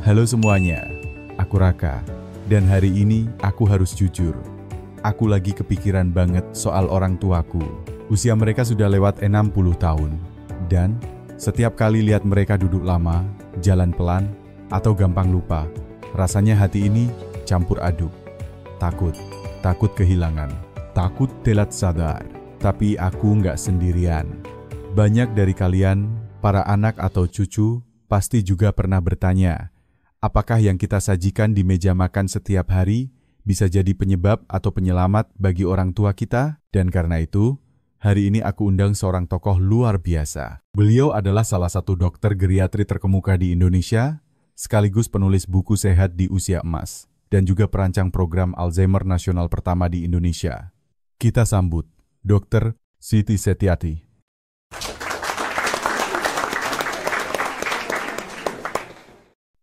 Halo semuanya, aku Raka, dan hari ini aku harus jujur. Aku lagi kepikiran banget soal orang tuaku. Usia mereka sudah lewat 60 tahun, dan setiap kali lihat mereka duduk lama, jalan pelan, atau gampang lupa, rasanya hati ini campur aduk. Takut kehilangan, takut telat sadar. Tapi aku nggak sendirian. Banyak dari kalian, para anak atau cucu, pasti juga pernah bertanya, apakah yang kita sajikan di meja makan setiap hari bisa jadi penyebab atau penyelamat bagi orang tua kita? Dan karena itu, hari ini aku undang seorang tokoh luar biasa. Beliau adalah salah satu dokter geriatri terkemuka di Indonesia, sekaligus penulis buku sehat di usia emas, dan juga perancang program Alzheimer nasional pertama di Indonesia. Kita sambut Dr. Siti Setiati.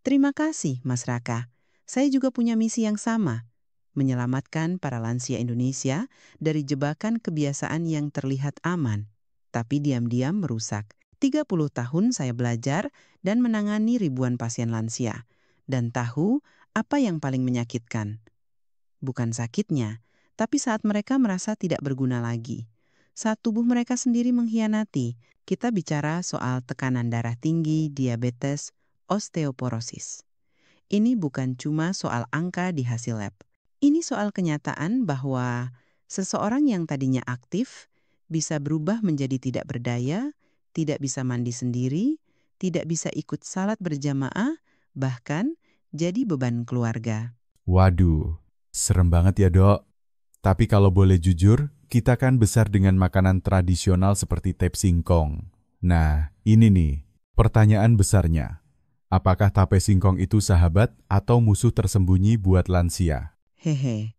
Terima kasih, Mas Raka. Saya juga punya misi yang sama, menyelamatkan para lansia Indonesia dari jebakan kebiasaan yang terlihat aman, tapi diam-diam merusak. 30 tahun saya belajar dan menangani ribuan pasien lansia, dan tahu apa yang paling menyakitkan. Bukan sakitnya, tapi saat mereka merasa tidak berguna lagi. Saat tubuh mereka sendiri mengkhianati, kita bicara soal tekanan darah tinggi, diabetes, osteoporosis. Ini bukan cuma soal angka di hasil lab. Ini soal kenyataan bahwa seseorang yang tadinya aktif bisa berubah menjadi tidak berdaya, tidak bisa mandi sendiri, tidak bisa ikut salat berjamaah, bahkan jadi beban keluarga. Waduh, serem banget ya dok. Tapi kalau boleh jujur, kita kan besar dengan makanan tradisional seperti tep singkong. Nah, ini nih, pertanyaan besarnya. Apakah tape singkong itu sahabat atau musuh tersembunyi buat lansia? Hehe,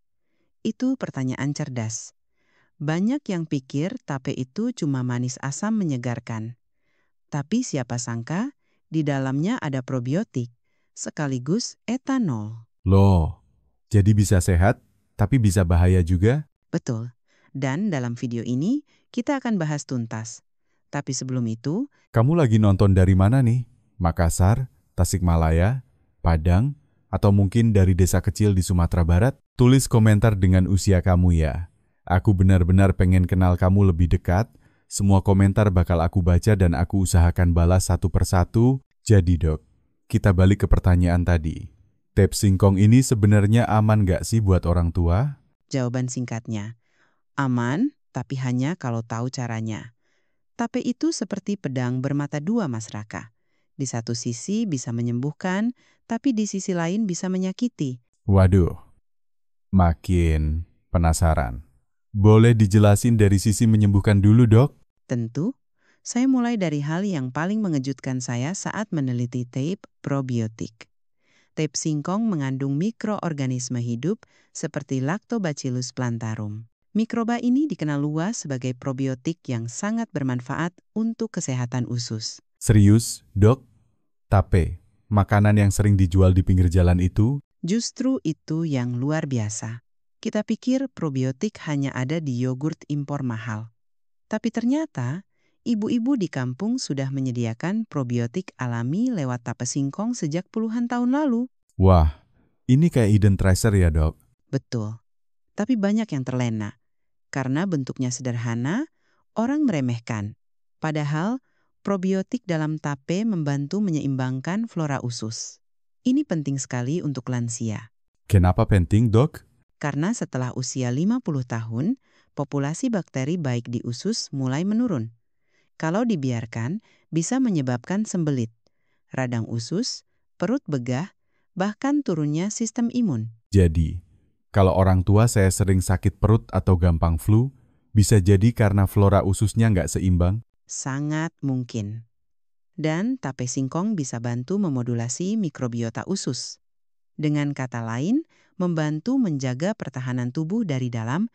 itu pertanyaan cerdas. Banyak yang pikir tape itu cuma manis asam menyegarkan. Tapi siapa sangka, di dalamnya ada probiotik, sekaligus etanol. Loh, jadi bisa sehat, tapi bisa bahaya juga? Betul. Dan dalam video ini, kita akan bahas tuntas. Tapi sebelum itu, Kamu lagi nonton dari mana nih? Makassar, Tasikmalaya, Padang, atau mungkin dari desa kecil di Sumatera Barat? Tulis komentar dengan usia kamu ya. Aku benar-benar pengen kenal kamu lebih dekat. Semua komentar bakal aku baca dan aku usahakan balas satu persatu. Jadi dok, kita balik ke pertanyaan tadi. Tep singkong ini sebenarnya aman nggak sih buat orang tua? jawaban singkatnya, aman, tapi hanya kalau tahu caranya. Tape itu seperti pedang bermata dua, Mas Raka. Di satu sisi bisa menyembuhkan, tapi di sisi lain bisa menyakiti. Waduh, makin penasaran. Boleh dijelasin dari sisi menyembuhkan dulu dok? Tentu, saya mulai dari hal yang paling mengejutkan saya saat meneliti tape probiotik. Tape singkong mengandung mikroorganisme hidup seperti Lactobacillus plantarum. Mikroba ini dikenal luas sebagai probiotik yang sangat bermanfaat untuk kesehatan usus. Serius, dok? Tape, makanan yang sering dijual di pinggir jalan itu? Justru itu yang luar biasa. Kita pikir probiotik hanya ada di yogurt impor mahal. Tapi ternyata, ibu-ibu di kampung sudah menyediakan probiotik alami lewat tape singkong sejak puluhan tahun lalu. Wah, ini kayak hidden treasure ya dok? Betul. Tapi banyak yang terlena. Karena bentuknya sederhana, orang meremehkan. Padahal, probiotik dalam tape membantu menyeimbangkan flora usus. Ini penting sekali untuk lansia. Kenapa penting dok? Karena setelah usia 50 tahun, populasi bakteri baik di usus mulai menurun. Kalau dibiarkan, bisa menyebabkan sembelit, radang usus, perut begah, bahkan turunnya sistem imun. Jadi, kalau orang tua saya sering sakit perut atau gampang flu, bisa jadi karena flora ususnya nggak seimbang? Sangat mungkin. Dan tape singkong bisa bantu memodulasi mikrobiota usus. Dengan kata lain, membantu menjaga pertahanan tubuh dari dalam.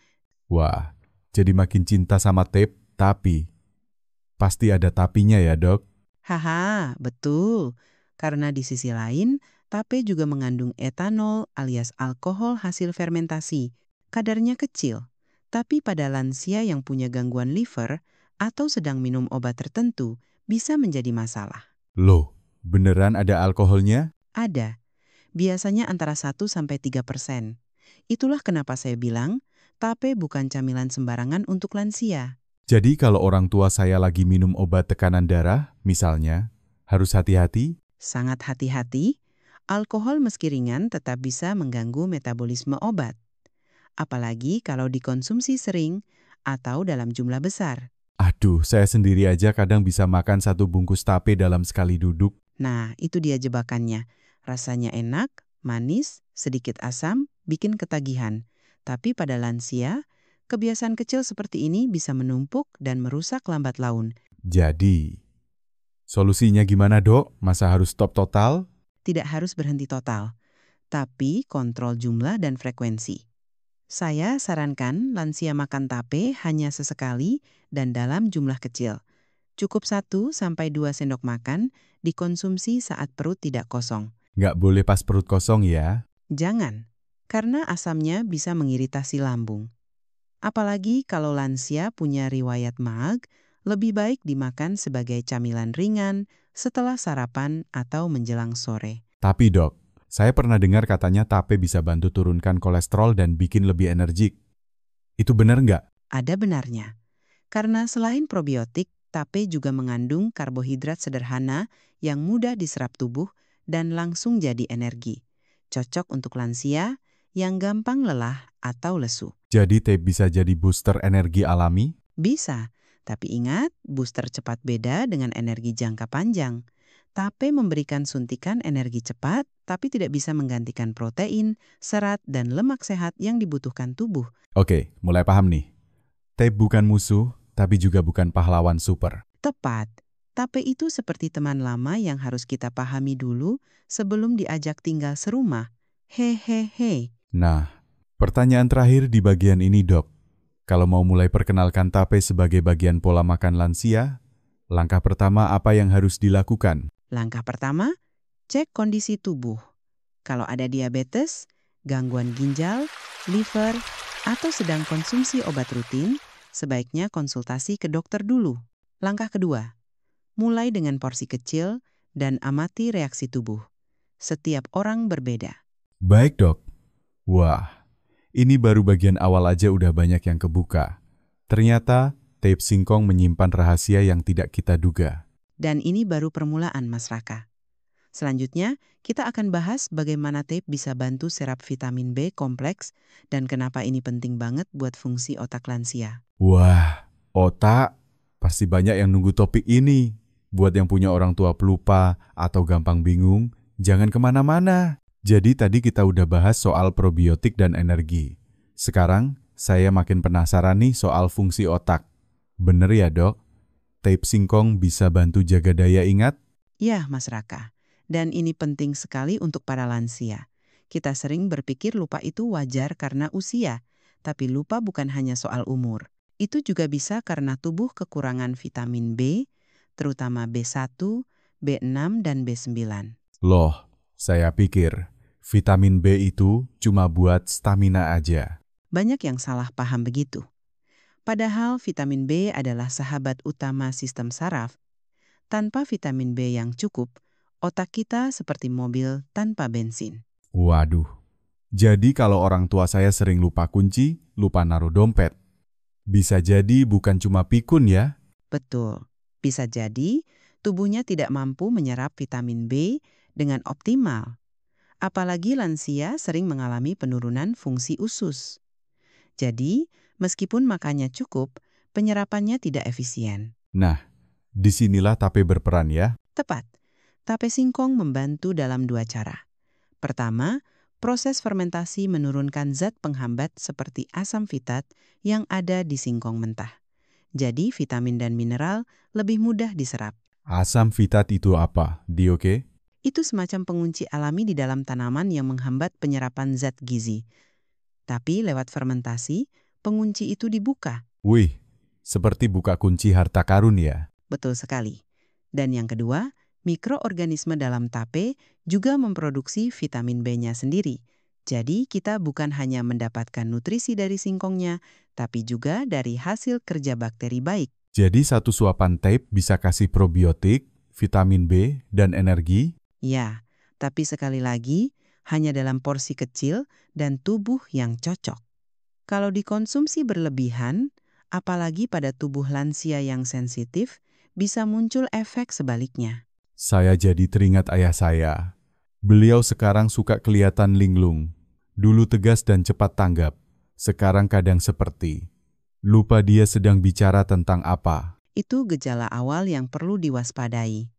Wah, jadi makin cinta sama tape, tapi pasti ada tapinya ya dok? Haha, betul. Karena di sisi lain, tape juga mengandung etanol alias alkohol hasil fermentasi. Kadarnya kecil, tapi pada lansia yang punya gangguan liver atau sedang minum obat tertentu bisa menjadi masalah. Loh, beneran ada alkoholnya? Ada, biasanya antara 1–3%. Itulah kenapa saya bilang, tape bukan camilan sembarangan untuk lansia. Jadi kalau orang tua saya lagi minum obat tekanan darah, misalnya, harus hati-hati? Sangat hati-hati, alkohol meski ringan tetap bisa mengganggu metabolisme obat. Apalagi kalau dikonsumsi sering atau dalam jumlah besar. Aduh, saya sendiri aja kadang bisa makan 1 bungkus tape dalam sekali duduk. Nah, itu dia jebakannya. Rasanya enak, manis, sedikit asam, bikin ketagihan. Tapi pada lansia, kebiasaan kecil seperti ini bisa menumpuk dan merusak lambat laun. Jadi, solusinya gimana dok? Masa harus stop total? Tidak harus berhenti total, tapi kontrol jumlah dan frekuensi. Saya sarankan lansia makan tape hanya sesekali dan dalam jumlah kecil. Cukup 1–2 sendok makan dikonsumsi saat perut tidak kosong. Nggak boleh pas perut kosong ya? Jangan, karena asamnya bisa mengiritasi lambung. Apalagi kalau lansia punya riwayat maag, lebih baik dimakan sebagai camilan ringan setelah sarapan atau menjelang sore. Tapi dok, saya pernah dengar katanya tape bisa bantu turunkan kolesterol dan bikin lebih energik. Itu benar nggak? Ada benarnya. Karena selain probiotik, tape juga mengandung karbohidrat sederhana yang mudah diserap tubuh dan langsung jadi energi. Cocok untuk lansia yang gampang lelah atau lesu. Jadi tape bisa jadi booster energi alami? Bisa, tapi ingat booster cepat beda dengan energi jangka panjang. Tape memberikan suntikan energi cepat, tapi tidak bisa menggantikan protein, serat, dan lemak sehat yang dibutuhkan tubuh. Oke, mulai paham nih. Tape bukan musuh, tapi juga bukan pahlawan super. Tepat. Tape itu seperti teman lama yang harus kita pahami dulu sebelum diajak tinggal serumah. Hehehe. Nah, pertanyaan terakhir di bagian ini dok. Kalau mau mulai perkenalkan tape sebagai bagian pola makan lansia, langkah pertama apa yang harus dilakukan? Langkah pertama, cek kondisi tubuh. Kalau ada diabetes, gangguan ginjal, liver, atau sedang konsumsi obat rutin, sebaiknya konsultasi ke dokter dulu. Langkah kedua, mulai dengan porsi kecil dan amati reaksi tubuh. Setiap orang berbeda. Baik dok. Wah, ini baru bagian awal aja udah banyak yang kebuka. Ternyata tape singkong menyimpan rahasia yang tidak kita duga. Dan ini baru permulaan, Mas Raka. Selanjutnya, kita akan bahas bagaimana tape bisa bantu serap vitamin B kompleks dan kenapa ini penting banget buat fungsi otak lansia. Wah, otak pasti banyak yang nunggu topik ini. Buat yang punya orang tua pelupa atau gampang bingung, jangan kemana-mana. Jadi tadi kita udah bahas soal probiotik dan energi. Sekarang saya makin penasaran nih soal fungsi otak. Bener ya dok? Tape singkong bisa bantu jaga daya ingat? Ya, Mas Raka. Dan ini penting sekali untuk para lansia. Kita sering berpikir lupa itu wajar karena usia, tapi lupa bukan hanya soal umur. Itu juga bisa karena tubuh kekurangan vitamin B, terutama B1, B6, dan B9. Loh, saya pikir vitamin B itu cuma buat stamina aja. Banyak yang salah paham begitu. Padahal vitamin B adalah sahabat utama sistem saraf. Tanpa vitamin B yang cukup, otak kita seperti mobil tanpa bensin. Waduh, jadi kalau orang tua saya sering lupa kunci, lupa naruh dompet. Bisa jadi bukan cuma pikun ya? Betul, bisa jadi tubuhnya tidak mampu menyerap vitamin B dengan optimal. Apalagi lansia sering mengalami penurunan fungsi usus. Jadi, meskipun makannya cukup, penyerapannya tidak efisien. Nah, disinilah tape berperan ya. Tepat, tape singkong membantu dalam 2 cara. Pertama, proses fermentasi menurunkan zat penghambat seperti asam fitat yang ada di singkong mentah. Jadi, vitamin dan mineral lebih mudah diserap. Asam fitat itu apa? Dioke? Itu semacam pengunci alami di dalam tanaman yang menghambat penyerapan zat gizi. Tapi lewat fermentasi, pengunci itu dibuka. Wih, seperti buka kunci harta karun ya. Betul sekali. Dan yang kedua, mikroorganisme dalam tape juga memproduksi vitamin B-nya sendiri. Jadi kita bukan hanya mendapatkan nutrisi dari singkongnya, tapi juga dari hasil kerja bakteri baik. Jadi satu suapan tape bisa kasih probiotik, vitamin B, dan energi? Ya, Tapi sekali lagi, hanya dalam porsi kecil dan tubuh yang cocok. Kalau dikonsumsi berlebihan, apalagi pada tubuh lansia yang sensitif, bisa muncul efek sebaliknya. Saya jadi teringat ayah saya. Beliau sekarang suka kelihatan linglung. Dulu tegas dan cepat tanggap. Sekarang kadang seperti lupa dia sedang bicara tentang apa. Itu gejala awal yang perlu diwaspadai.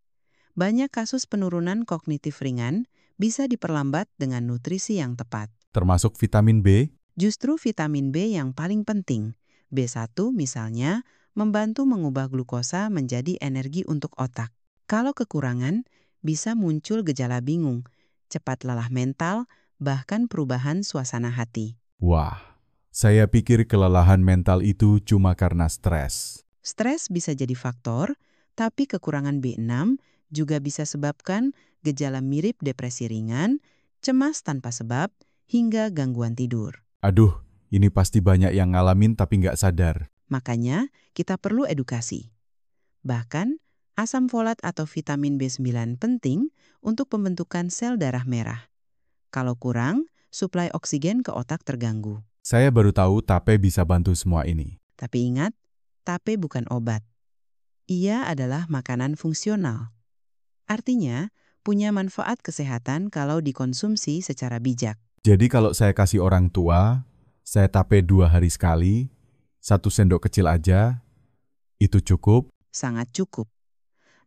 Banyak kasus penurunan kognitif ringan bisa diperlambat dengan nutrisi yang tepat. Termasuk vitamin B. Justru vitamin B yang paling penting. B1 misalnya membantu mengubah glukosa menjadi energi untuk otak. Kalau kekurangan, bisa muncul gejala bingung, cepat lelah mental, bahkan perubahan suasana hati. Wah, saya pikir kelelahan mental itu cuma karena stres. Stres bisa jadi faktor, tapi kekurangan B6 juga bisa sebabkan gejala mirip depresi ringan, cemas tanpa sebab, hingga gangguan tidur. Aduh, ini pasti banyak yang ngalamin tapi nggak sadar. Makanya, kita perlu edukasi. Bahkan, asam folat atau vitamin B9 penting untuk pembentukan sel darah merah. Kalau kurang, suplai oksigen ke otak terganggu. Saya baru tahu tape bisa bantu semua ini. Tapi ingat, tape bukan obat. Ia adalah makanan fungsional. Artinya, punya manfaat kesehatan kalau dikonsumsi secara bijak. Jadi kalau saya kasih orang tua, saya tape 2 hari sekali, 1 sendok kecil aja, itu cukup. Sangat cukup.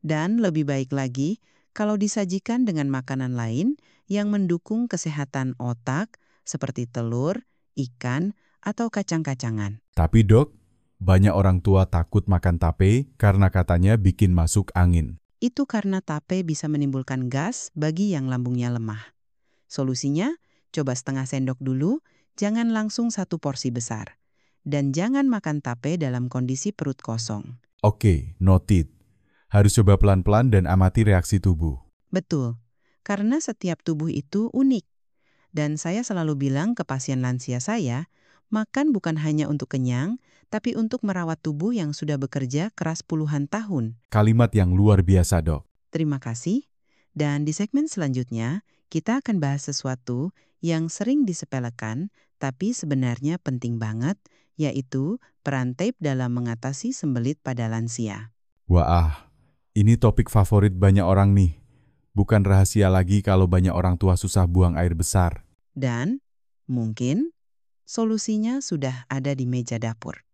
Dan lebih baik lagi kalau disajikan dengan makanan lain yang mendukung kesehatan otak seperti telur, ikan, atau kacang-kacangan. Tapi dok, banyak orang tua takut makan tape karena katanya bikin masuk angin. Itu karena tape bisa menimbulkan gas bagi yang lambungnya lemah. Solusinya, coba setengah sendok dulu, jangan langsung 1 porsi besar. Dan jangan makan tape dalam kondisi perut kosong. Oke, noted. Harus coba pelan-pelan dan amati reaksi tubuh. Betul, karena setiap tubuh itu unik. Dan saya selalu bilang ke pasien lansia saya, makan bukan hanya untuk kenyang, tapi untuk merawat tubuh yang sudah bekerja keras puluhan tahun. Kalimat yang luar biasa, dok. Terima kasih. Dan di segmen selanjutnya, kita akan bahas sesuatu yang sering disepelekan, tapi sebenarnya penting banget, yaitu peran tape dalam mengatasi sembelit pada lansia. Wah, ini topik favorit banyak orang nih. Bukan rahasia lagi kalau banyak orang tua susah buang air besar. Dan mungkin solusinya sudah ada di meja dapur.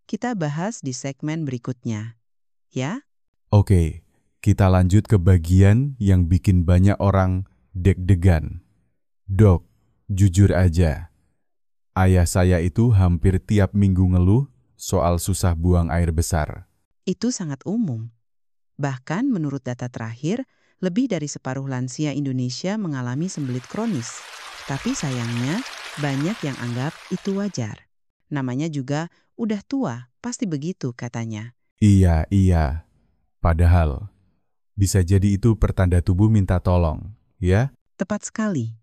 Kita bahas di segmen berikutnya. Ya? Oke, kita lanjut ke bagian yang bikin banyak orang deg-degan. Dok, jujur aja. Ayah saya itu hampir tiap minggu ngeluh soal susah buang air besar. Itu sangat umum. Bahkan menurut data terakhir, lebih dari separuh lansia Indonesia mengalami sembelit kronis. Tapi sayangnya, banyak yang anggap itu wajar. Namanya juga udah tua, pasti begitu katanya. Iya. Padahal, bisa jadi itu pertanda tubuh minta tolong, ya? Tepat sekali.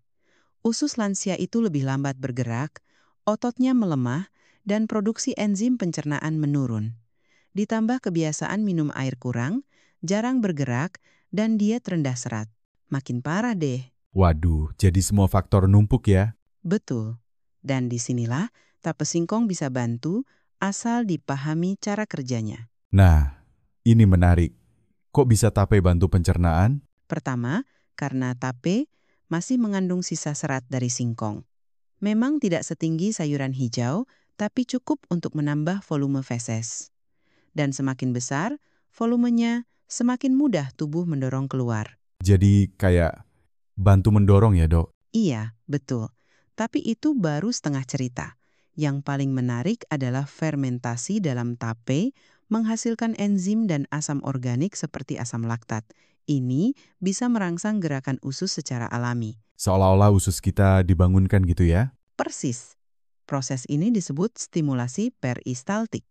Usus lansia itu lebih lambat bergerak, ototnya melemah, dan produksi enzim pencernaan menurun. Ditambah kebiasaan minum air kurang, jarang bergerak, dan diet rendah serat. Makin parah deh. Waduh, jadi semua faktor numpuk ya? Betul. Dan disinilah tape singkong bisa bantu asal dipahami cara kerjanya. Nah, ini menarik. Kok bisa tape bantu pencernaan? Pertama, karena tape masih mengandung sisa serat dari singkong. Memang tidak setinggi sayuran hijau, tapi cukup untuk menambah volume feses. Dan semakin besar, volumenya semakin mudah tubuh mendorong keluar. Jadi kayak bantu mendorong ya, dok? Iya, betul. Tapi itu baru setengah cerita. Yang paling menarik adalah fermentasi dalam tape menghasilkan enzim dan asam organik seperti asam laktat. Ini bisa merangsang gerakan usus secara alami. Seolah-olah usus kita dibangunkan gitu ya? Persis. Proses ini disebut stimulasi peristaltik.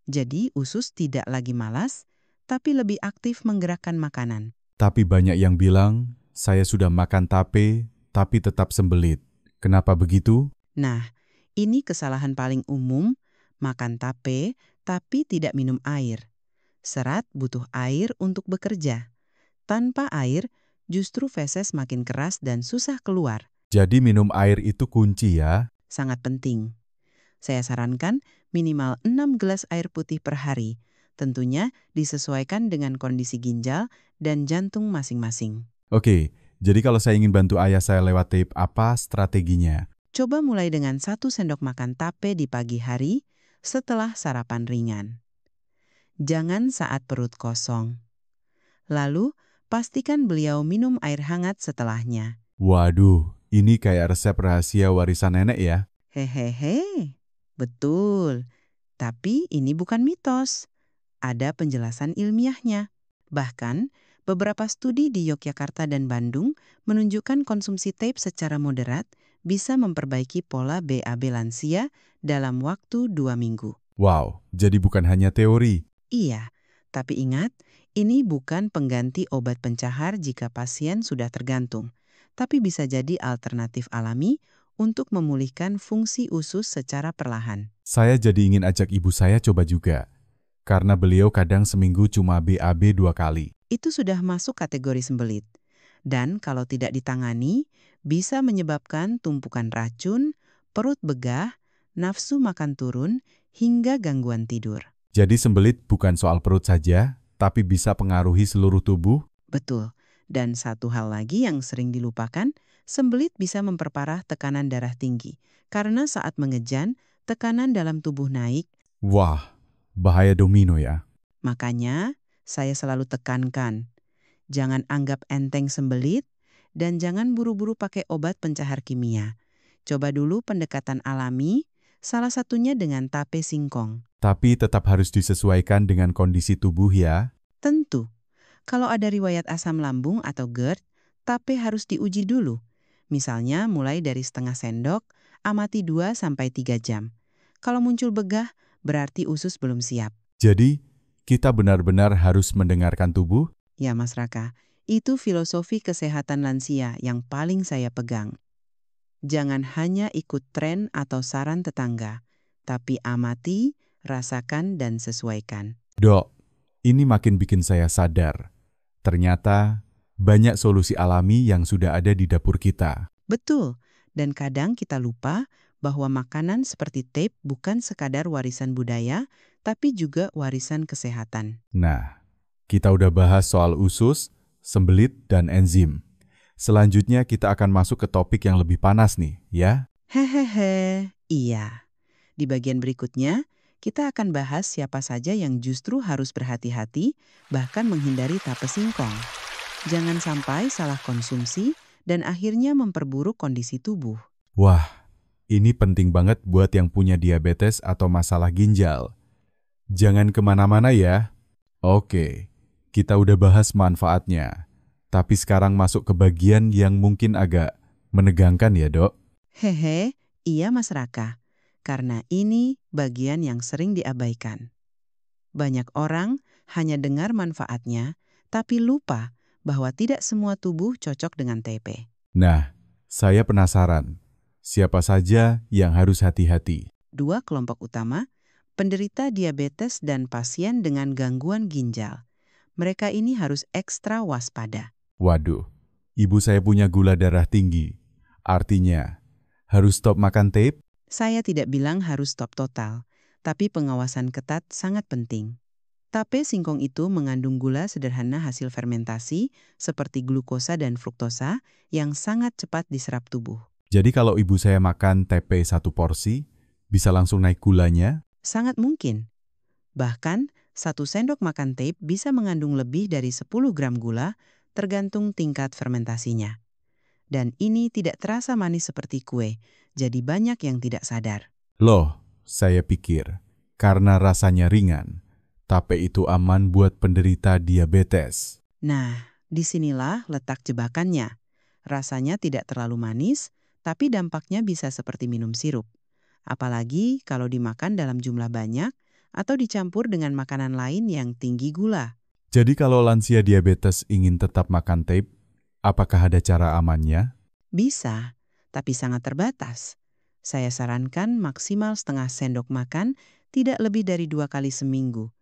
Jadi usus tidak lagi malas, tapi lebih aktif menggerakkan makanan. Tapi banyak yang bilang, saya sudah makan tape, tapi tetap sembelit. Kenapa begitu? Nah, ini kesalahan paling umum, makan tape tapi tidak minum air. Serat butuh air untuk bekerja. Tanpa air, justru feses makin keras dan susah keluar. Jadi minum air itu kunci ya? Sangat penting. Saya sarankan minimal 6 gelas air putih per hari. Tentunya disesuaikan dengan kondisi ginjal dan jantung masing-masing. Oke, jadi kalau saya ingin bantu ayah saya lewat tape, apa strateginya? Coba mulai dengan 1 sendok makan tape di pagi hari setelah sarapan ringan. Jangan saat perut kosong. Lalu, pastikan beliau minum air hangat setelahnya. Waduh, ini kayak resep rahasia warisan nenek ya? Hehehe, betul. Tapi ini bukan mitos. Ada penjelasan ilmiahnya. Bahkan, beberapa studi di Yogyakarta dan Bandung menunjukkan konsumsi tape secara moderat bisa memperbaiki pola BAB lansia dalam waktu 2 minggu. Wow, jadi bukan hanya teori. Iya, tapi ingat, ini bukan pengganti obat pencahar jika pasien sudah tergantung, tapi bisa jadi alternatif alami untuk memulihkan fungsi usus secara perlahan. Saya jadi ingin ajak ibu saya coba juga. Karena beliau kadang seminggu cuma BAB 2 kali. Itu sudah masuk kategori sembelit. Dan kalau tidak ditangani, bisa menyebabkan tumpukan racun, perut begah, nafsu makan turun, hingga gangguan tidur. Jadi sembelit bukan soal perut saja, tapi bisa pengaruhi seluruh tubuh? Betul. Dan satu hal lagi yang sering dilupakan, sembelit bisa memperparah tekanan darah tinggi. Karena saat mengejan, tekanan dalam tubuh naik. Wah, bahaya domino ya. Makanya, saya selalu tekankan, jangan anggap enteng sembelit dan jangan buru-buru pakai obat pencahar kimia. Coba dulu pendekatan alami, salah satunya dengan tape singkong. Tapi tetap harus disesuaikan dengan kondisi tubuh ya. Tentu, kalau ada riwayat asam lambung atau GERD, tape harus diuji dulu. Misalnya mulai dari setengah sendok, amati 2-3 jam. Kalau muncul begah, berarti usus belum siap. Jadi, kita benar-benar harus mendengarkan tubuh? Ya Mas Raka, itu filosofi kesehatan lansia yang paling saya pegang. Jangan hanya ikut tren atau saran tetangga, tapi amati, rasakan, dan sesuaikan. Dok, ini makin bikin saya sadar. Ternyata banyak solusi alami yang sudah ada di dapur kita. Betul, dan kadang kita lupa bahwa makanan seperti tape bukan sekadar warisan budaya, tapi juga warisan kesehatan. Nah, kita udah bahas soal usus, sembelit, dan enzim. Selanjutnya kita akan masuk ke topik yang lebih panas nih, ya? Hehehe, iya. Di bagian berikutnya, kita akan bahas siapa saja yang justru harus berhati-hati, bahkan menghindari tape singkong. Jangan sampai salah konsumsi dan akhirnya memperburuk kondisi tubuh. Wah, ini penting banget buat yang punya diabetes atau masalah ginjal. Jangan kemana-mana ya. Oke, kita udah bahas manfaatnya. Tapi sekarang masuk ke bagian yang mungkin agak menegangkan ya, Dok. Hehe, iya Mas Raka. Karena ini bagian yang sering diabaikan. Banyak orang hanya dengar manfaatnya, tapi lupa bahwa tidak semua tubuh cocok dengan TP. Nah, saya penasaran. Siapa saja yang harus hati-hati? 2 kelompok utama, penderita diabetes dan pasien dengan gangguan ginjal. Mereka ini harus ekstra waspada. Waduh, ibu saya punya gula darah tinggi. Artinya, harus stop makan tape? Saya tidak bilang harus stop total, tapi pengawasan ketat sangat penting. Tape singkong itu mengandung gula sederhana hasil fermentasi seperti glukosa dan fruktosa yang sangat cepat diserap tubuh. Jadi kalau ibu saya makan tape 1 porsi, bisa langsung naik gulanya? Sangat mungkin. Bahkan, 1 sendok makan tape bisa mengandung lebih dari 10 gram gula tergantung tingkat fermentasinya. Dan ini tidak terasa manis seperti kue, jadi banyak yang tidak sadar. Loh, saya pikir, karena rasanya ringan, tape itu aman buat penderita diabetes. Nah, disinilah letak jebakannya. Rasanya tidak terlalu manis, tapi dampaknya bisa seperti minum sirup. Apalagi kalau dimakan dalam jumlah banyak atau dicampur dengan makanan lain yang tinggi gula. Jadi kalau lansia diabetes ingin tetap makan tape, apakah ada cara amannya? Bisa, tapi sangat terbatas. Saya sarankan maksimal setengah sendok makan, tidak lebih dari 2 kali seminggu.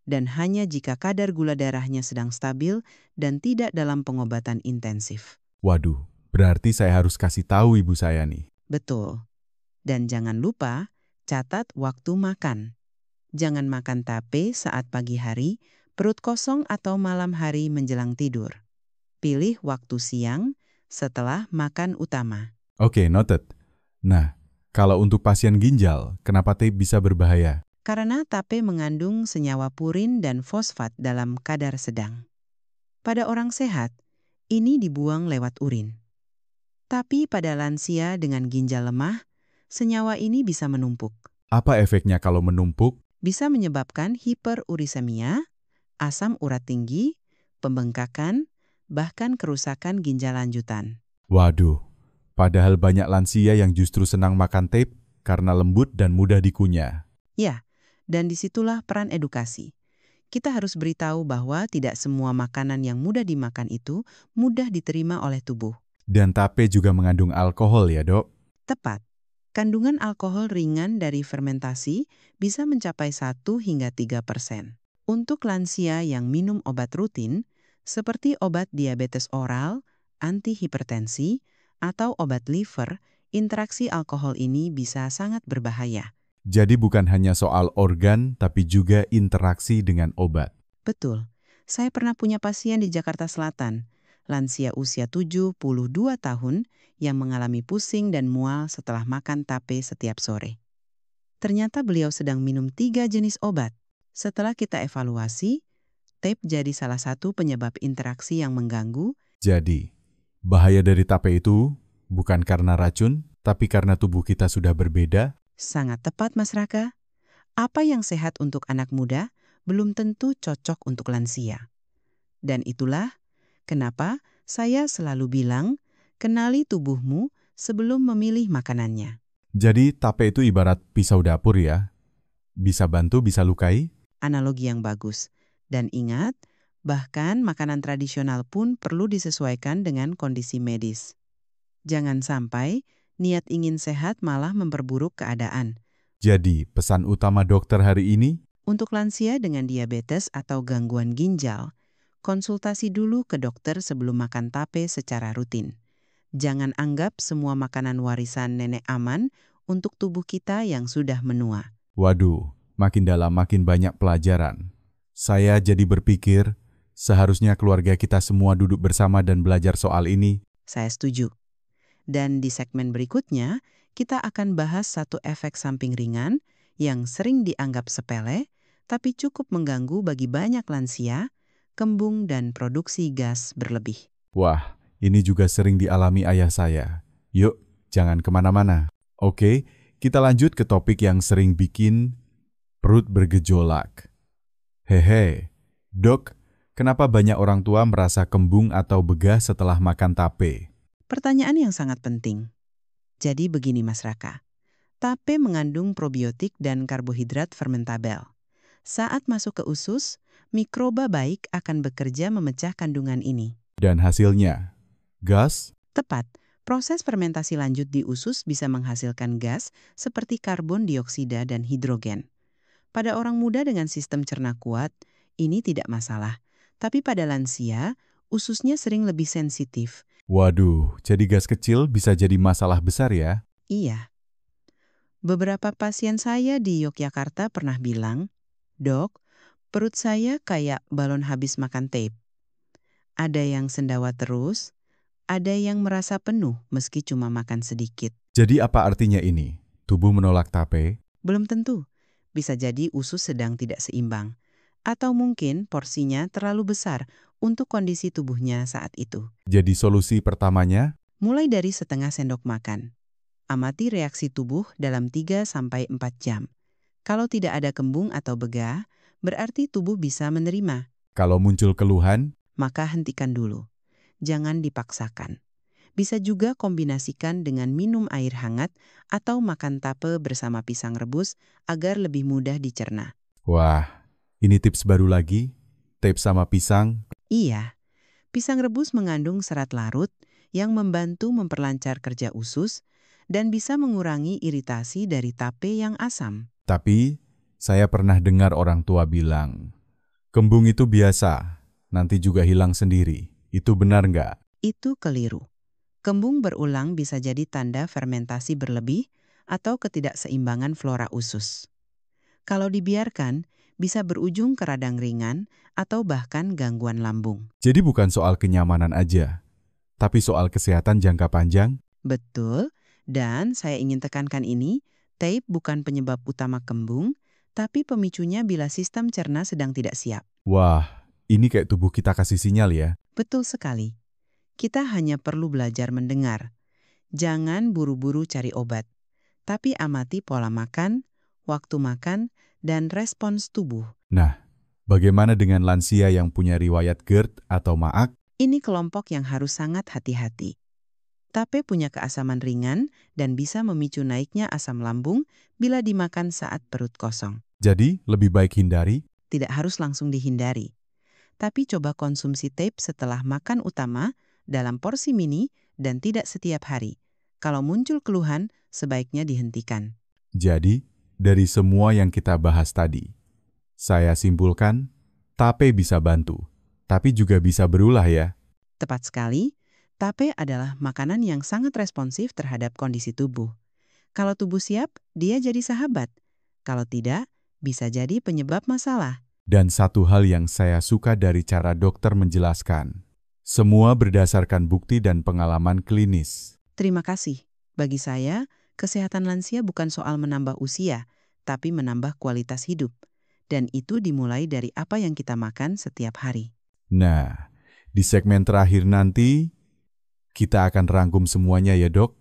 dan hanya jika kadar gula darahnya sedang stabil dan tidak dalam pengobatan intensif. Waduh, berarti saya harus kasih tahu ibu saya nih. Betul. Dan jangan lupa, catat waktu makan. Jangan makan tape saat pagi hari, perut kosong atau malam hari menjelang tidur. Pilih waktu siang setelah makan utama. Oke, noted. Nah, kalau untuk pasien ginjal, kenapa tape bisa berbahaya? Karena tape mengandung senyawa purin dan fosfat dalam kadar sedang. Pada orang sehat, ini dibuang lewat urin. Tapi pada lansia dengan ginjal lemah, senyawa ini bisa menumpuk. Apa efeknya kalau menumpuk? Bisa menyebabkan hiperurisemia, asam urat tinggi, pembengkakan, bahkan kerusakan ginjal lanjutan. Waduh, padahal banyak lansia yang justru senang makan tape karena lembut dan mudah dikunyah. Ya, dan disitulah peran edukasi. Kita harus beritahu bahwa tidak semua makanan yang mudah dimakan itu mudah diterima oleh tubuh. Dan tape juga mengandung alkohol ya, Dok? Tepat. Kandungan alkohol ringan dari fermentasi bisa mencapai 1 hingga 3%. Untuk lansia yang minum obat rutin, seperti obat diabetes oral, antihipertensi, atau obat liver, interaksi alkohol ini bisa sangat berbahaya. Jadi bukan hanya soal organ, tapi juga interaksi dengan obat. Betul. Saya pernah punya pasien di Jakarta Selatan, lansia usia 72 tahun yang mengalami pusing dan mual setelah makan tape setiap sore. Ternyata beliau sedang minum 3 jenis obat. Setelah kita evaluasi, tape jadi salah satu penyebab interaksi yang mengganggu. Jadi, bahaya dari tape itu bukan karena racun, tapi karena tubuh kita sudah berbeda. Sangat tepat, Mas Raka. Apa yang sehat untuk anak muda belum tentu cocok untuk lansia. Dan itulah kenapa saya selalu bilang, kenali tubuhmu sebelum memilih makanannya. Jadi tape itu ibarat pisau dapur ya. Bisa bantu, bisa lukai. Analogi yang bagus. Dan ingat, bahkan makanan tradisional pun perlu disesuaikan dengan kondisi medis. Jangan sampai niat ingin sehat malah memperburuk keadaan. Jadi, pesan utama dokter hari ini? Untuk lansia dengan diabetes atau gangguan ginjal, konsultasi dulu ke dokter sebelum makan tape secara rutin. Jangan anggap semua makanan warisan nenek aman untuk tubuh kita yang sudah menua. Waduh, makin dalam makin banyak pelajaran. Saya jadi berpikir, seharusnya keluarga kita semua duduk bersama dan belajar soal ini. Saya setuju. Dan di segmen berikutnya, kita akan bahas satu efek samping ringan yang sering dianggap sepele, tapi cukup mengganggu bagi banyak lansia, kembung dan produksi gas berlebih. Wah, ini juga sering dialami ayah saya. Yuk, jangan kemana-mana. Oke, kita lanjut ke topik yang sering bikin perut bergejolak. Hehe, Dok, kenapa banyak orang tua merasa kembung atau begah setelah makan tape? Pertanyaan yang sangat penting. Jadi begini Mas Raka, tape mengandung probiotik dan karbohidrat fermentabel. Saat masuk ke usus, mikroba baik akan bekerja memecah kandungan ini. Dan hasilnya, gas? Tepat, proses fermentasi lanjut di usus bisa menghasilkan gas seperti karbon dioksida dan hidrogen. Pada orang muda dengan sistem cerna kuat, ini tidak masalah. Tapi pada lansia, ususnya sering lebih sensitif. Waduh, jadi gas kecil bisa jadi masalah besar ya? Iya. Beberapa pasien saya di Yogyakarta pernah bilang, "Dok, perut saya kayak balon habis makan tape. Ada yang sendawa terus, ada yang merasa penuh meski cuma makan sedikit." Jadi apa artinya ini? Tubuh menolak tape? Belum tentu. Bisa jadi usus sedang tidak seimbang. Atau mungkin porsinya terlalu besar untuk kondisi tubuhnya saat itu. Jadi solusi pertamanya? Mulai dari setengah sendok makan. Amati reaksi tubuh dalam 3-4 jam. Kalau tidak ada kembung atau begah, berarti tubuh bisa menerima. Kalau muncul keluhan? Maka hentikan dulu. Jangan dipaksakan. Bisa juga kombinasikan dengan minum air hangat atau makan tape bersama pisang rebus agar lebih mudah dicerna. Wah, ini tips baru lagi. Tape sama pisang. Iya, pisang rebus mengandung serat larut yang membantu memperlancar kerja usus dan bisa mengurangi iritasi dari tape yang asam. Tapi, saya pernah dengar orang tua bilang, Kembung itu biasa, nanti juga hilang sendiri. Itu benar nggak? Itu keliru. Kembung berulang bisa jadi tanda fermentasi berlebih atau ketidakseimbangan flora usus. Kalau dibiarkan, bisa berujung ke radang ringan atau bahkan gangguan lambung. Jadi bukan soal kenyamanan aja, tapi soal kesehatan jangka panjang. Betul, dan saya ingin tekankan ini, tape bukan penyebab utama kembung, tapi pemicunya bila sistem cerna sedang tidak siap. Wah, ini kayak tubuh kita kasih sinyal ya. Betul sekali. Kita hanya perlu belajar mendengar. Jangan buru-buru cari obat, tapi amati pola makan, waktu makan, dan respons tubuh. Nah, bagaimana dengan lansia yang punya riwayat GERD atau MAAK? Ini kelompok yang harus sangat hati-hati. Tape punya keasaman ringan dan bisa memicu naiknya asam lambung bila dimakan saat perut kosong. Jadi, lebih baik hindari. Tidak harus langsung dihindari. Tapi coba konsumsi tape setelah makan utama dalam porsi mini dan tidak setiap hari. Kalau muncul keluhan, sebaiknya dihentikan. Jadi, dari semua yang kita bahas tadi, saya simpulkan, tape bisa bantu, tapi juga bisa berulah ya. Tepat sekali, tape adalah makanan yang sangat responsif terhadap kondisi tubuh. Kalau tubuh siap, dia jadi sahabat. Kalau tidak, bisa jadi penyebab masalah. Dan satu hal yang saya suka dari cara dokter menjelaskan, semua berdasarkan bukti dan pengalaman klinis. Terima kasih. Bagi saya, kesehatan lansia bukan soal menambah usia, tapi menambah kualitas hidup. Dan itu dimulai dari apa yang kita makan setiap hari. Nah, di segmen terakhir nanti, kita akan rangkum semuanya ya dok,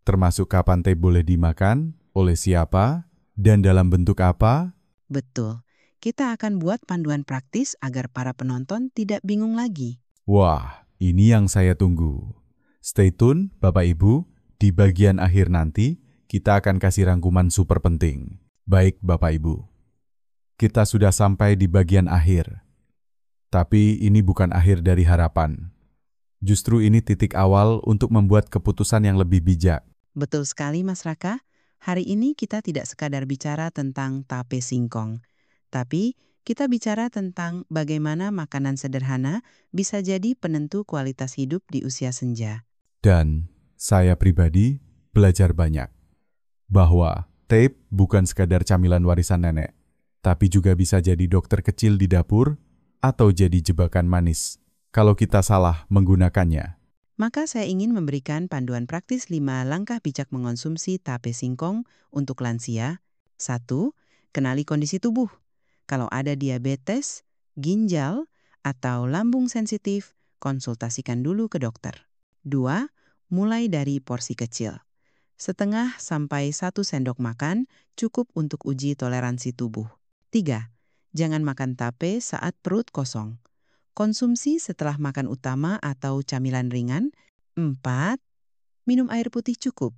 termasuk kapan teh boleh dimakan, oleh siapa, dan dalam bentuk apa. Betul. Kita akan buat panduan praktis agar para penonton tidak bingung lagi. Wah, ini yang saya tunggu. Stay tune, Bapak Ibu. Di bagian akhir nanti, kita akan kasih rangkuman super penting. Baik, Bapak Ibu. Kita sudah sampai di bagian akhir. Tapi ini bukan akhir dari harapan. Justru ini titik awal untuk membuat keputusan yang lebih bijak. Betul sekali, Mas Raka. Hari ini kita tidak sekadar bicara tentang tape singkong. Tapi kita bicara tentang bagaimana makanan sederhana bisa jadi penentu kualitas hidup di usia senja. Dan saya pribadi belajar banyak. Bahwa tape bukan sekadar camilan warisan nenek, tapi juga bisa jadi dokter kecil di dapur atau jadi jebakan manis kalau kita salah menggunakannya. Maka saya ingin memberikan panduan praktis 5 langkah bijak mengonsumsi tape singkong untuk lansia. 1. Kenali kondisi tubuh. Kalau ada diabetes, ginjal, atau lambung sensitif, konsultasikan dulu ke dokter. 2. Mulai dari porsi kecil. Setengah sampai 1 sendok makan cukup untuk uji toleransi tubuh. 3. Jangan makan tape saat perut kosong. Konsumsi setelah makan utama atau camilan ringan. 4. Minum air putih cukup.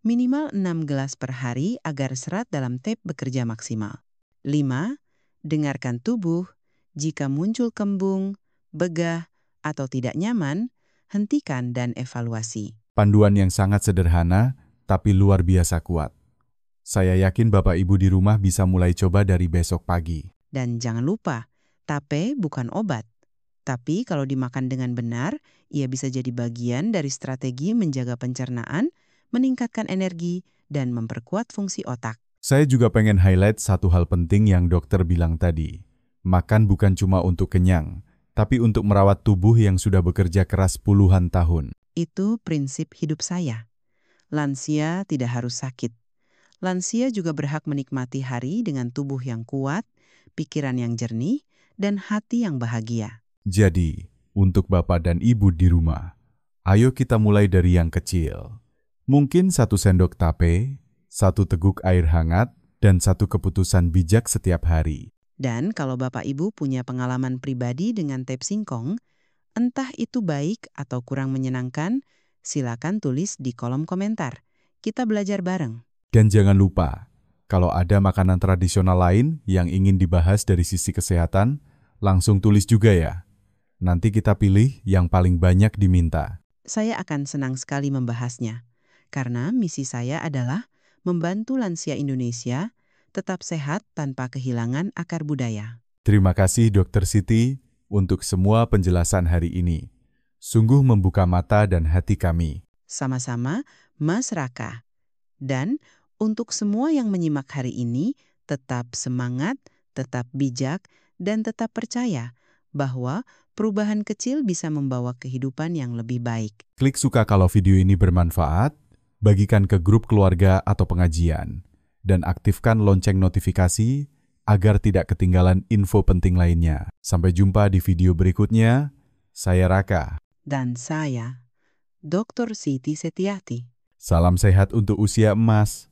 Minimal 6 gelas per hari agar serat dalam tape bekerja maksimal. 5. Dengarkan tubuh. Jika muncul kembung, begah, atau tidak nyaman, hentikan dan evaluasi. Panduan yang sangat sederhana, tapi luar biasa kuat. Saya yakin Bapak Ibu di rumah bisa mulai coba dari besok pagi. Dan jangan lupa, tape bukan obat. Tapi kalau dimakan dengan benar, ia bisa jadi bagian dari strategi menjaga pencernaan, meningkatkan energi, dan memperkuat fungsi otak. Saya juga pengen highlight satu hal penting yang dokter bilang tadi. Makan bukan cuma untuk kenyang, tapi untuk merawat tubuh yang sudah bekerja keras puluhan tahun. Itu prinsip hidup saya. Lansia tidak harus sakit. Lansia juga berhak menikmati hari dengan tubuh yang kuat, pikiran yang jernih, dan hati yang bahagia. Jadi, untuk Bapak dan Ibu di rumah, ayo kita mulai dari yang kecil. Mungkin 1 sendok tape, 1 teguk air hangat, dan 1 keputusan bijak setiap hari. Dan kalau Bapak Ibu punya pengalaman pribadi dengan tape singkong, entah itu baik atau kurang menyenangkan, silakan tulis di kolom komentar. Kita belajar bareng. Dan jangan lupa, kalau ada makanan tradisional lain yang ingin dibahas dari sisi kesehatan, langsung tulis juga ya. Nanti kita pilih yang paling banyak diminta. Saya akan senang sekali membahasnya, karena misi saya adalah membantu lansia Indonesia tetap sehat tanpa kehilangan akar budaya. Terima kasih Dr. Siti untuk semua penjelasan hari ini. Sungguh membuka mata dan hati kami. Sama-sama, Mas Raka. Dan untuk semua yang menyimak hari ini, tetap semangat, tetap bijak, dan tetap percaya bahwa perubahan kecil bisa membawa kehidupan yang lebih baik. Klik suka kalau video ini bermanfaat, bagikan ke grup keluarga atau pengajian, dan aktifkan lonceng notifikasi agar tidak ketinggalan info penting lainnya. Sampai jumpa di video berikutnya. Saya Raka. Dan saya, Dr. Siti Setiati. Salam sehat untuk usia emas.